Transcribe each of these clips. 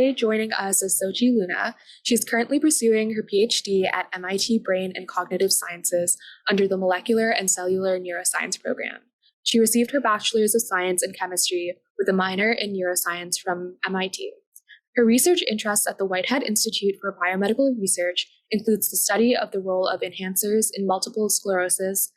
Today, joining us is Xochitil Luna. She's currently pursuing her PhD at MIT Brain and Cognitive Sciences under the Molecular and Cellular Neuroscience program. She received her Bachelor's of Science in Chemistry with a minor in Neuroscience from MIT. Her research interests at the Whitehead Institute for Biomedical Research includes the study of the role of enhancers in multiple sclerosis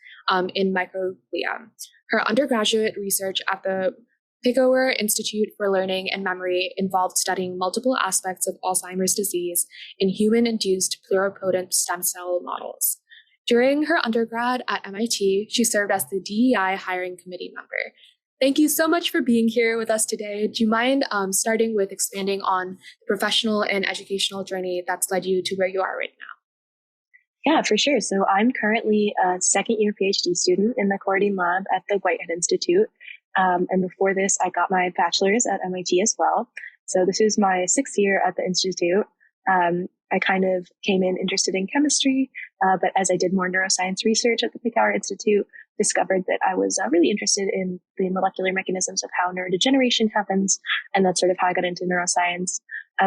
in microglia. Her undergraduate research at the Picower Institute for Learning and Memory involved studying multiple aspects of Alzheimer's disease in human-induced pluripotent stem cell models. During her undergrad at MIT, she served as the DEI hiring committee member. Thank you so much for being here with us today. Do you mind starting with expanding on the professional and educational journey that's led you to where you are right now? Yeah, for sure. So I'm currently a second-year PhD student in the Chlordine lab at the Whitehead Institute. And before this, I got my bachelor's at MIT as well. So this is my 6th year at the Institute. I kind of came in interested in chemistry, but as I did more neuroscience research at the Picower Institute, discovered that I was really interested in the molecular mechanisms of how neurodegeneration happens. And that's sort of how I got into neuroscience.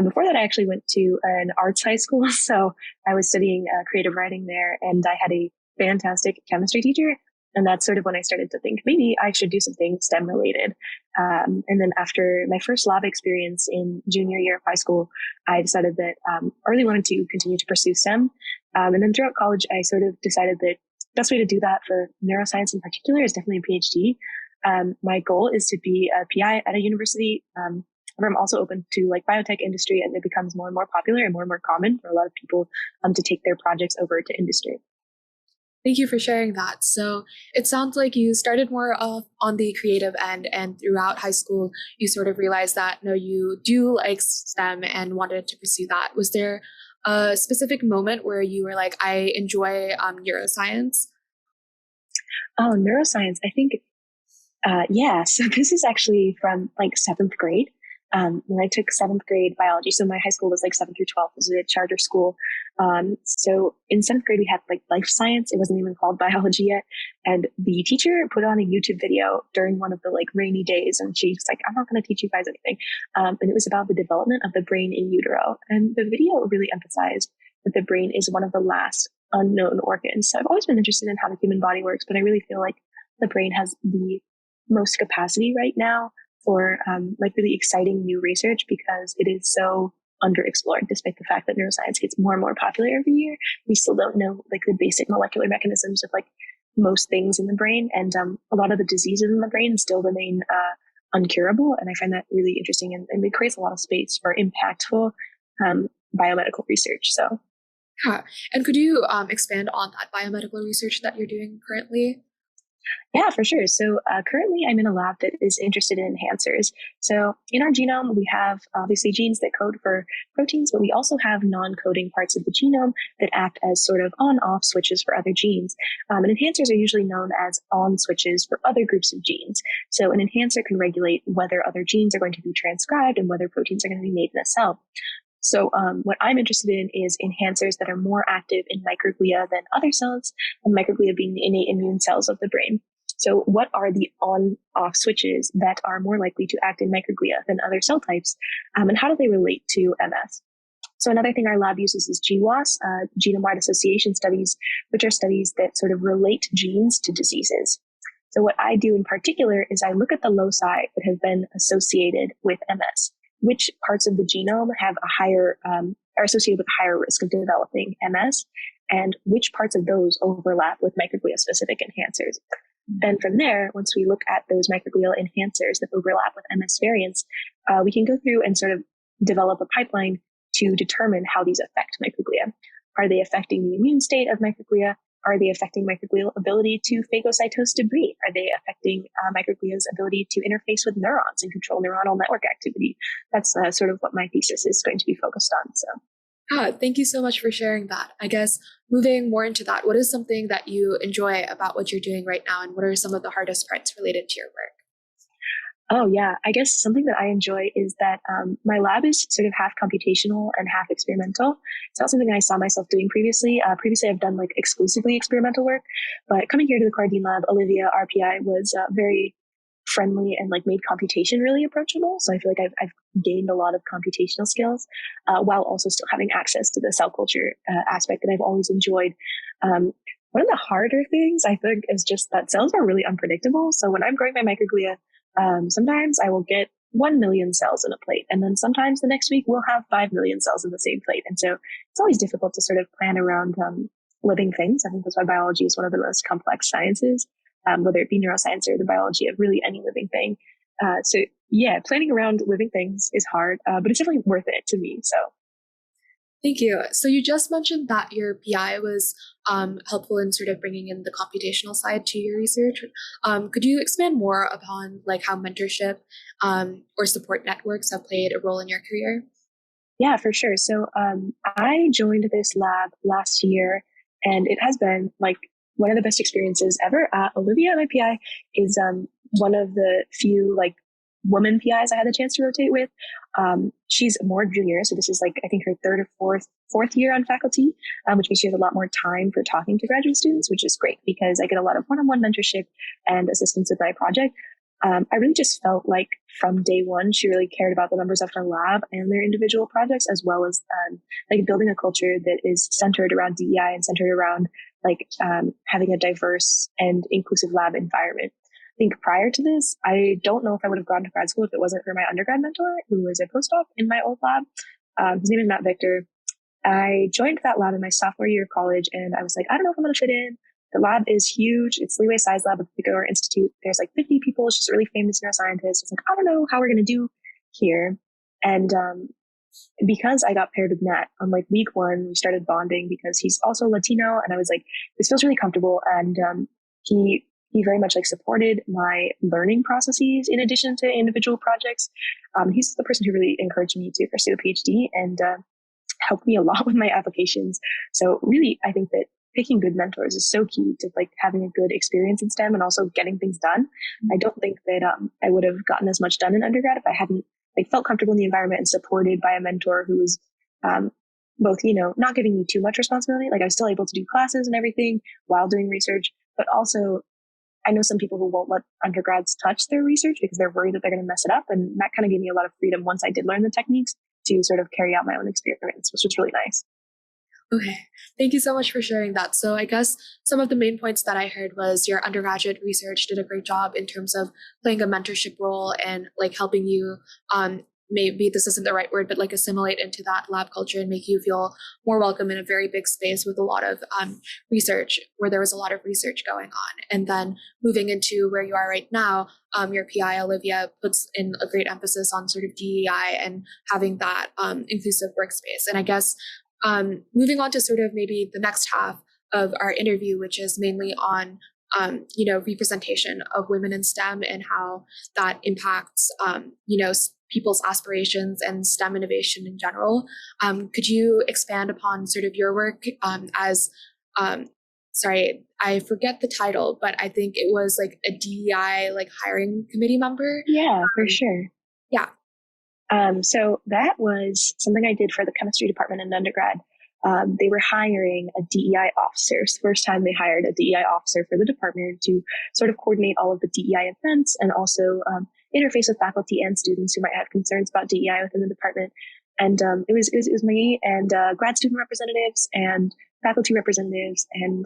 Before that, I actually went to an arts high school. So I was studying creative writing there, and I had a fantastic chemistry teacher. And that's sort of when I started to think maybe I should do something STEM related. And then after my first lab experience in junior year of high school, I decided that I really wanted to continue to pursue STEM. And then throughout college, I sort of decided that the best way to do that for neuroscience in particular is definitely a PhD. My goal is to be a PI at a university. But I'm also open to like biotech industry as it becomes more and more popular and more common for a lot of people to take their projects over to industry. Thank you for sharing that. So it sounds like you started more on the creative end, and throughout high school, you sort of realized that, no, you do like STEM and wanted to pursue that. Was there a specific moment where you were like, I enjoy neuroscience? Oh, neuroscience. I think, yeah. So this is actually from like 7th grade. When I took 7th grade biology, so my high school was like 7th through 12th, it was a charter school. So in 7th grade, we had like life science. It wasn't even called biology yet. And the teacher put on a YouTube video during one of the like rainy days. And she's like, I'm not going to teach you guys anything. And it was about the development of the brain in utero. And the video really emphasized that the brain is one of the last unknown organs. So I've always been interested in how the human body works, but I really feel like the brain has the most capacity right now for like really exciting new research because it is so underexplored. Despite the fact that neuroscience gets more and more popular every year, we still don't know like the basic molecular mechanisms of like most things in the brain, and a lot of the diseases in the brain still remain uncurable. And I find that really interesting, and it creates a lot of space for impactful biomedical research. So, Yeah. And could you expand on that biomedical research that you're doing currently? Yeah, for sure. So currently I'm in a lab that is interested in enhancers. So in our genome, we have obviously genes that code for proteins, but we also have non-coding parts of the genome that act as sort of on-off switches for other genes. And enhancers are usually known as on switches for other groups of genes. So an enhancer can regulate whether other genes are going to be transcribed and whether proteins are going to be made in a cell. So what I'm interested in is enhancers that are more active in microglia than other cells, and microglia being the innate immune cells of the brain. So what are the on-off switches that are more likely to act in microglia than other cell types, and how do they relate to MS? So another thing our lab uses is GWAS, genome-wide association studies, which are studies that sort of relate genes to diseases. So what I do in particular is I look at the loci that have been associated with MS. Which parts of the genome have a higher, are associated with a higher risk of developing MS, and which parts of those overlap with microglia-specific enhancers. Then from there, once we look at those microglial enhancers that overlap with MS variants, we can go through and sort of develop a pipeline to determine how these affect microglia. Are they affecting the immune state of microglia? Are they affecting microglial ability to phagocytose debris? Are they affecting microglia's ability to interface with neurons and control neuronal network activity? That's sort of what my thesis is going to be focused on. So, Thank you so much for sharing that. I guess moving more into that, what is something that you enjoy about what you're doing right now, and what are some of the hardest parts related to your work? Oh, yeah. I guess something that I enjoy is that my lab is sort of half computational and half experimental. It's not something I saw myself doing previously. Previously, I've done like exclusively experimental work, but coming here to the Chlordine lab, Olivia, RPI, was very friendly and like made computation really approachable. So I feel like I've gained a lot of computational skills while also still having access to the cell culture aspect that I've always enjoyed. One of the harder things I think is just that cells are really unpredictable. So when I'm growing my microglia, sometimes I will get 1 million cells in a plate. And then sometimes the next week we'll have 5 million cells in the same plate. And so it's always difficult to sort of plan around living things. I think that's why biology is one of the most complex sciences, whether it be neuroscience or the biology of really any living thing. So yeah, planning around living things is hard, but it's definitely worth it to me. So Thank you. So you just mentioned that your PI was helpful in sort of bringing in the computational side to your research. Could you expand more upon like how mentorship or support networks have played a role in your career? yeah, for sure. So I joined this lab last year, and it has been like one of the best experiences ever. Olivia, my PI, is one of the few like woman PIs I had the chance to rotate with. She's more junior, so this is like I think her third or fourth year on faculty, which means she has a lot more time for talking to graduate students, which is great because I get a lot of one-on-one mentorship and assistance with my project. I really just felt like from day one, she really cared about the members of her lab and their individual projects, as well as like building a culture that is centered around DEI and centered around like having a diverse and inclusive lab environment. I think prior to this, I don't know if I would have gone to grad school if it wasn't for my undergrad mentor, who was a postdoc in my old lab. His name is Matt Victor. I joined that lab in my sophomore year of college, and I was like, I don't know if I'm going to fit in. The lab is huge. It's leeway size lab at the Picower Institute. There's like 50 people. She's a really famous neuroscientist. It's like, I don't know how we're going to do here. And because I got paired with Matt on like week one, we started bonding because he's also Latino. And I was like, this feels really comfortable. And he very much like supported my learning processes in addition to individual projects. He's the person who really encouraged me to pursue a PhD and helped me a lot with my applications. So really, I think that picking good mentors is so key to like having a good experience in STEM and also getting things done. I don't think that I would have gotten as much done in undergrad if I hadn't like felt comfortable in the environment and supported by a mentor who was both, you know, not giving me too much responsibility. Like I was still able to do classes and everything while doing research, but also I know some people who won't let undergrads touch their research because they're worried that they're going to mess it up. And that kind of gave me a lot of freedom once I did learn the techniques to sort of carry out my own experiments, which was really nice. Okay, thank you so much for sharing that. So I guess some of the main points that I heard was your undergraduate research did a great job in terms of playing a mentorship role and like helping you maybe this isn't the right word, but like assimilate into that lab culture and make you feel more welcome in a very big space with a lot of research, where there was a lot of research going on. And then moving into where you are right now, your PI, Olivia, puts in a great emphasis on sort of DEI and having that inclusive workspace. And I guess moving on to sort of maybe the next half of our interview, which is mainly on representation of women in STEM and how that impacts, people's aspirations and STEM innovation in general. Could you expand upon sort of your work sorry, I forget the title, but I think it was like a DEI like hiring committee member. Yeah, for sure. Yeah. So that was something I did for the chemistry department in undergrad. They were hiring a DEI officer. It's the first time they hired a DEI officer for the department to sort of coordinate all of the DEI events and also interface with faculty and students who might have concerns about DEI within the department. And it was me and grad student representatives and faculty representatives. And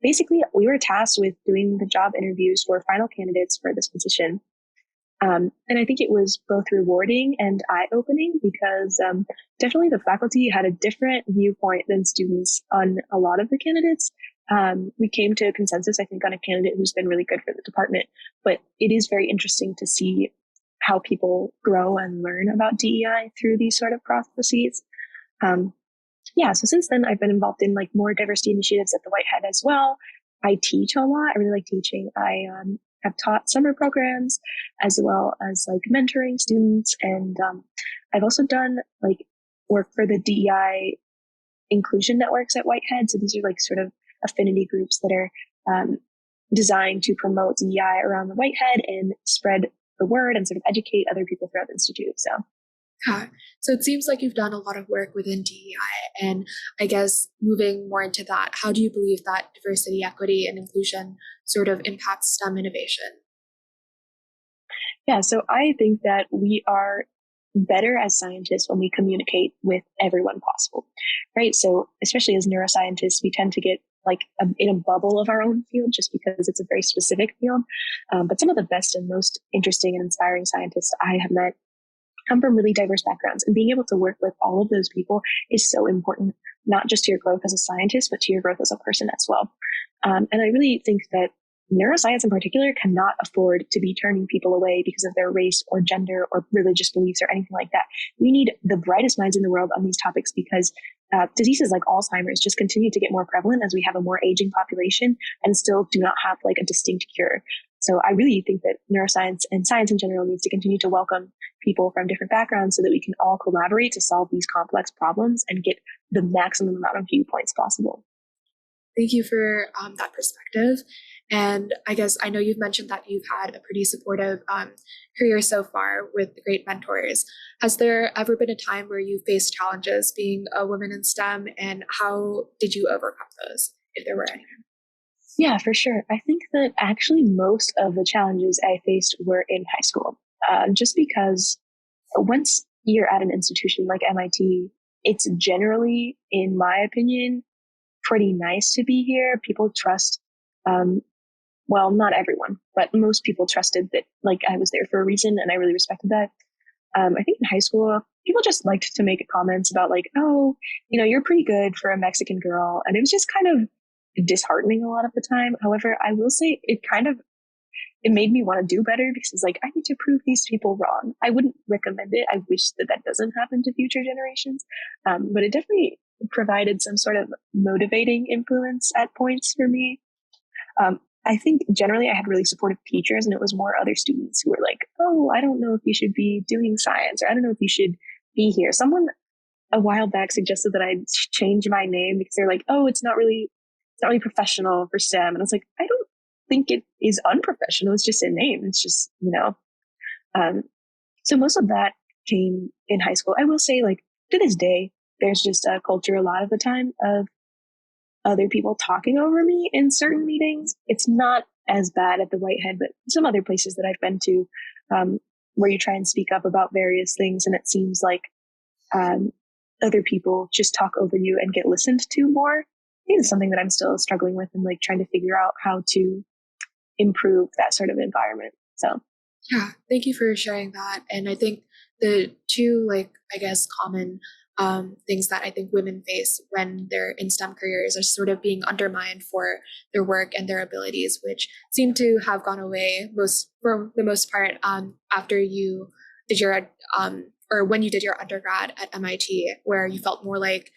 basically, we were tasked with doing the job interviews for final candidates for this position. And I think it was both rewarding and eye-opening because definitely the faculty had a different viewpoint than students on a lot of the candidates. We came to a consensus, I think, on a candidate who's been really good for the department. But it is very interesting to see how people grow and learn about DEI through these sort of processes. So since then, I've been involved in like more diversity initiatives at the Whitehead as well. I teach a lot. I really like teaching. I have taught summer programs as well as like mentoring students. And I've also done like work for the DEI inclusion networks at Whitehead. So these are like sort of affinity groups that are designed to promote DEI around the Whitehead and spread the word and sort of educate other people throughout the institute. So it seems like you've done a lot of work within DEI, and I guess moving more into that, how do you believe that diversity, equity, and inclusion sort of impacts STEM innovation? Yeah, so I think that we are better as scientists when we communicate with everyone possible, right? So, especially as neuroscientists, we tend to get like in a bubble of our own field just because it's a very specific field. But some of the best and most interesting and inspiring scientists I have met come from really diverse backgrounds, and being able to work with all of those people is so important, not just to your growth as a scientist, but to your growth as a person as well. And I really think that neuroscience in particular cannot afford to be turning people away because of their race or gender or religious beliefs or anything like that. We need the brightest minds in the world on these topics because diseases like Alzheimer's just continue to get more prevalent as we have a more aging population and still do not have like a distinct cure. So I really think that neuroscience and science in general needs to continue to welcome people from different backgrounds so that we can all collaborate to solve these complex problems and get the maximum amount of viewpoints possible. Thank you for that perspective. And I guess I know you've mentioned that you've had a pretty supportive career so far with great mentors. Has there ever been a time where you faced challenges being a woman in STEM, and how did you overcome those, if there were any? Yeah, for sure. I think that actually most of the challenges I faced were in high school, just because once you're at an institution like MIT, it's generally, in my opinion, pretty nice to be here. People trust, well, not everyone, but most people trusted that like I was there for a reason, and I really respected that. I think in high school, people just liked to make comments about like, oh, you know, you're pretty good for a Mexican girl. And it was just kind of disheartening a lot of the time. However, I will say it made me want to do better because it's like, I need to prove these people wrong. I wouldn't recommend it. I wish that that doesn't happen to future generations. But it definitely provided some sort of motivating influence at points for me. I think generally I had really supportive teachers, and it was more other students who were like, oh, I don't know if you should be doing science, or I don't know if you should be here. Someone a while back suggested that I change my name because they're like, oh, it's not really professional for STEM. And I was like, I don't think it is unprofessional. It's just a name. It's just, you know. So most of that came in high school. I will say, like, to this day, there's just a culture a lot of the time of other people talking over me in certain meetings. It's not as bad at the Whitehead, but some other places that I've been to, where you try and speak up about various things, and it seems like other people just talk over you and get listened to more. Is something that I'm still struggling with and like trying to figure out how to improve that sort of environment. So yeah, thank you for sharing that. And I think the two, like, I guess, common things that I think women face when they're in STEM careers are sort of being undermined for their work and their abilities, which seem to have gone away for the most part after you did your or when you did your undergrad at MIT, where you felt more like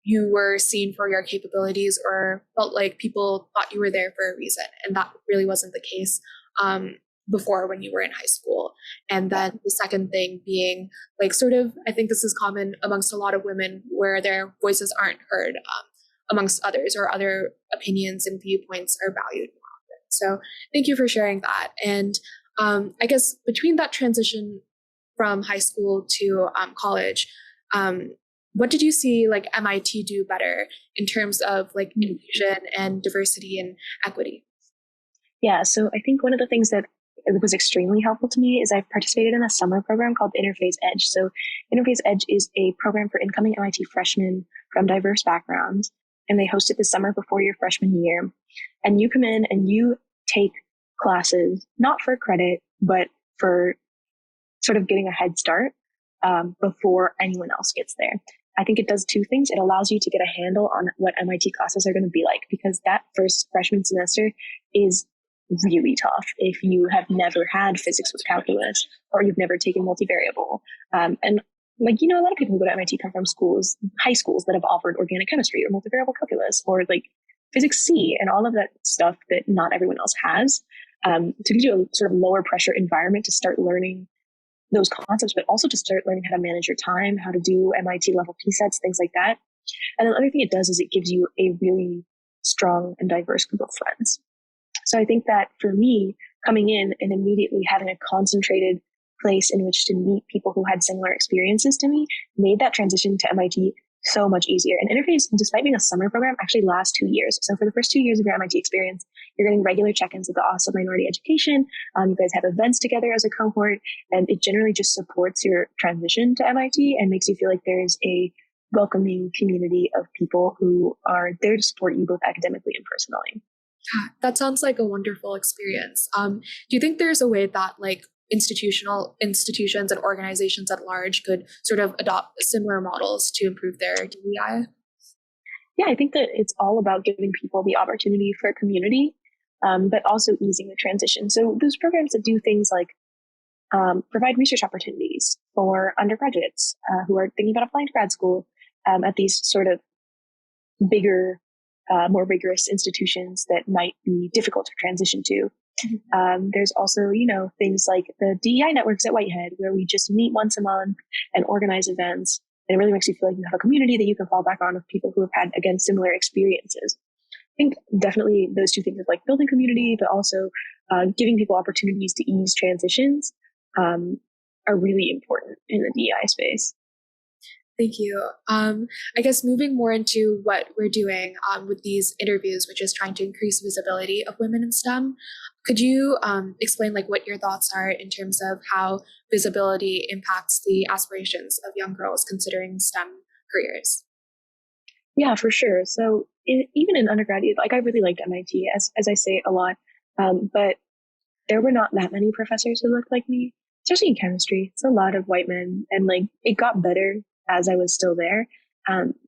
you were seen for your capabilities or felt like people thought you were there for a reason. And that really wasn't the case before when you were in high school. And then the second thing being like sort of, I think this is common amongst a lot of women where their voices aren't heard amongst others, or other opinions and viewpoints are valued more often. So thank you for sharing that. And I guess between that transition from high school to college, what did you see like MIT do better in terms of like inclusion and diversity and equity? yeah, so I think one of the things that was extremely helpful to me is I participated in a summer program called Interface Edge. So Interface Edge is a program for incoming MIT freshmen from diverse backgrounds, and they host it the summer before your freshman year. And you come in and you take classes, not for credit, but for sort of getting a head start before anyone else gets there. I think it does two things. It allows you to get a handle on what MIT classes are going to be like, because that first freshman semester is really tough if you have never had physics with calculus, or you've never taken multivariable. And like, you know, a lot of people who go to MIT come from high schools that have offered organic chemistry or multivariable calculus or like physics C and all of that stuff that not everyone else has. To give you a sort of lower pressure environment to start learning those concepts, but also to start learning how to manage your time, how to do MIT level P sets, things like that. And the other thing it does is it gives you a really strong and diverse group of friends. So I think that for me, coming in and immediately having a concentrated place in which to meet people who had similar experiences to me made that transition to MIT so much easier. And interface, despite being a summer program, actually lasts 2 years. So for the first 2 years of your MIT experience, you're getting regular check-ins with the Office of Minority Education. You guys have events together as a cohort, and it generally just supports your transition to MIT and makes you feel like there's a welcoming community of people who are there to support you both academically and personally. That sounds like a wonderful experience. Do you think there's a way that like institutions and organizations at large could sort of adopt similar models to improve their DEI? Yeah, I think that it's all about giving people the opportunity for community, but also easing the transition. So those programs that do things like provide research opportunities for undergraduates who are thinking about applying to grad school at these sort of bigger, more rigorous institutions that might be difficult to transition to. There's also, things like the DEI networks at Whitehead, where we just meet once a month and organize events. And it really makes you feel like you have a community that you can fall back on of people who have had, again, similar experiences. I think definitely those two things of like building community, but also giving people opportunities to ease transitions are really important in the DEI space. Thank you. I guess moving more into what we're doing with these interviews, which is trying to increase visibility of women in STEM, could you explain like what your thoughts are in terms of how visibility impacts the aspirations of young girls considering STEM careers? Yeah, for sure. So even in undergraduate, like I really liked MIT, as I say a lot, but there were not that many professors who looked like me, especially in chemistry. It's a lot of white men, and like it got better as I was still there.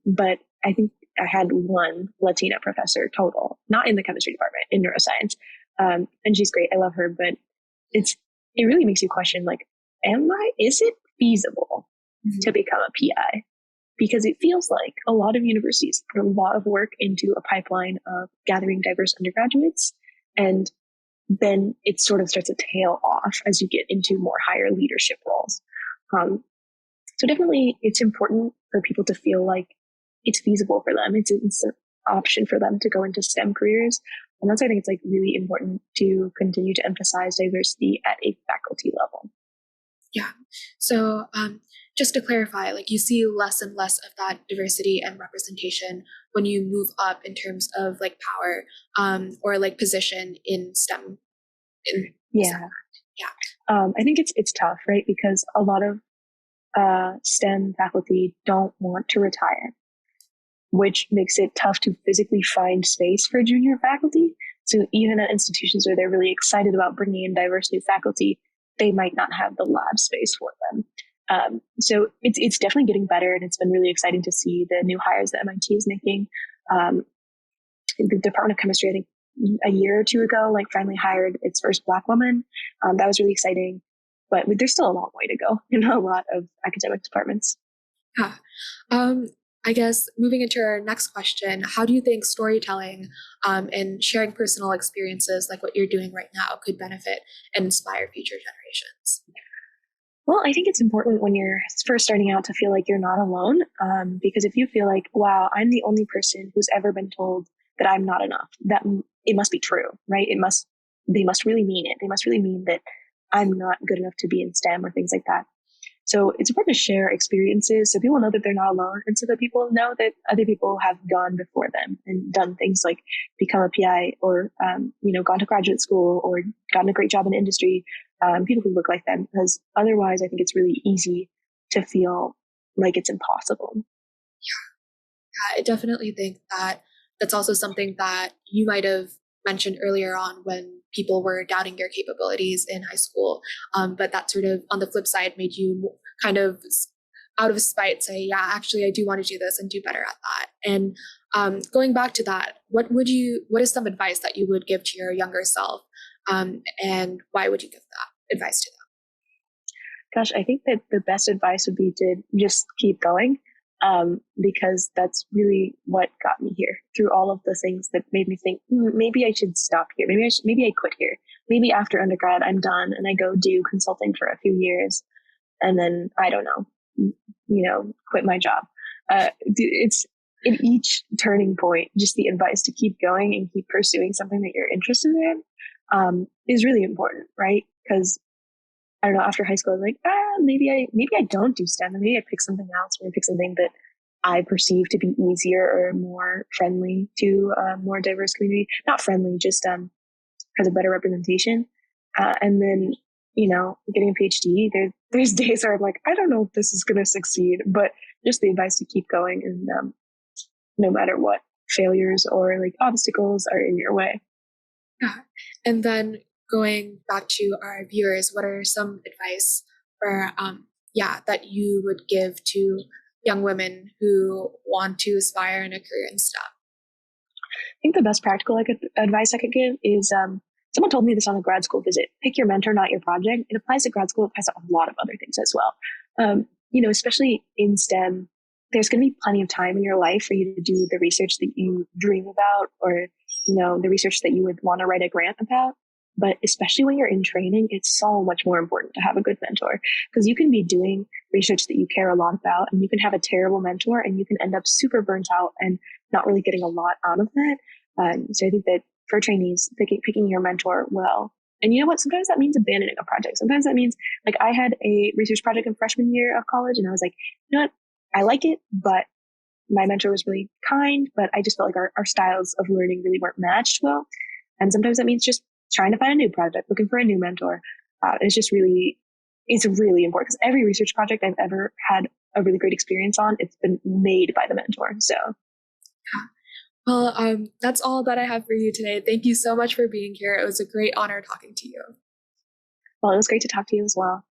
But I think I had one Latina professor total, not in the chemistry department, in neuroscience. And she's great. I love her, but it really makes you question, like, is it feasible to become a PI? Because it feels like a lot of universities put a lot of work into a pipeline of gathering diverse undergraduates, and then it sort of starts to tail off as you get into more higher leadership roles. So definitely it's important for people to feel like it's feasible for them. It's an option for them to go into STEM careers. And that's why I think it's like really important to continue to emphasize diversity at a faculty level. Yeah. So just to clarify, like you see less and less of that diversity and representation when you move up in terms of like power or like position in STEM. Yeah. I think it's tough, right? Because a lot of STEM faculty don't want to retire, which makes it tough to physically find space for junior faculty. So even at institutions where they're really excited about bringing in diverse new faculty, they might not have the lab space for them. So it's definitely getting better, and it's been really exciting to see the new hires that MIT is making. The Department of Chemistry, I think a year or two ago, like finally hired its first Black woman. That was really exciting, but there's still a long way to go in a lot of academic departments. Yeah. I guess moving into our next question, how do you think storytelling and sharing personal experiences like what you're doing right now could benefit and inspire future generations? Well, I think it's important when you're first starting out to feel like you're not alone, because if you feel like, wow, I'm the only person who's ever been told that I'm not enough, that it must be true, right? They must really mean it. They must really mean that I'm not good enough to be in STEM or things like that. So it's important to share experiences so people know that they're not alone, and so that people know that other people have gone before them and done things like become a PI or, gone to graduate school or gotten a great job in industry, people who look like them, because otherwise I think it's really easy to feel like it's impossible. Yeah, I definitely think that that's also something that you might have mentioned earlier on when people were doubting your capabilities in high school. But that sort of on the flip side made you kind of out of spite say, yeah, actually, I do want to do this and do better at that. And going back to that, what is some advice that you would give to your younger self? And why would you give that advice to them? Gosh, I think that the best advice would be to just keep going. Because that's really what got me here through all of the things that made me think, maybe I should stop here. Maybe I quit here. Maybe after undergrad, I'm done and I go do consulting for a few years and then I don't know, quit my job. It's in each turning point, just the advice to keep going and keep pursuing something that you're interested in, is really important, right? Because I don't know, after high school, I was like, maybe I don't do STEM. Maybe I pick something else, or I pick something that I perceive to be easier or more friendly to a more diverse community. Not friendly, just has a better representation. And then, getting a PhD, there's days where I'm like, I don't know if this is going to succeed, but just the advice to keep going, and no matter what failures or like obstacles are in your way. Yeah. And then going back to our viewers, what are some advice for that you would give to young women who want to aspire in a career in STEM? I think the best practical advice I could give is someone told me this on a grad school visit. Pick your mentor, not your project. It applies to grad school. It applies to a lot of other things as well. Especially in STEM, there's going to be plenty of time in your life for you to do the research that you dream about, or, the research that you would want to write a grant about. But especially when you're in training, it's so much more important to have a good mentor, because you can be doing research that you care a lot about, and you can have a terrible mentor and you can end up super burnt out and not really getting a lot out of that. So I think that for trainees, picking your mentor well. And you know what? Sometimes that means abandoning a project. Sometimes that means, like, I had a research project in freshman year of college, and I was like, you know what? I like it, but my mentor was really kind, but I just felt like our styles of learning really weren't matched well. And sometimes that means just trying to find a new project, looking for a new mentor. It's really important, because every research project I've ever had a really great experience on, it's been made by the mentor. So. Well, that's all that I have for you today. Thank you so much for being here. It was a great honor talking to you. Well, it was great to talk to you as well.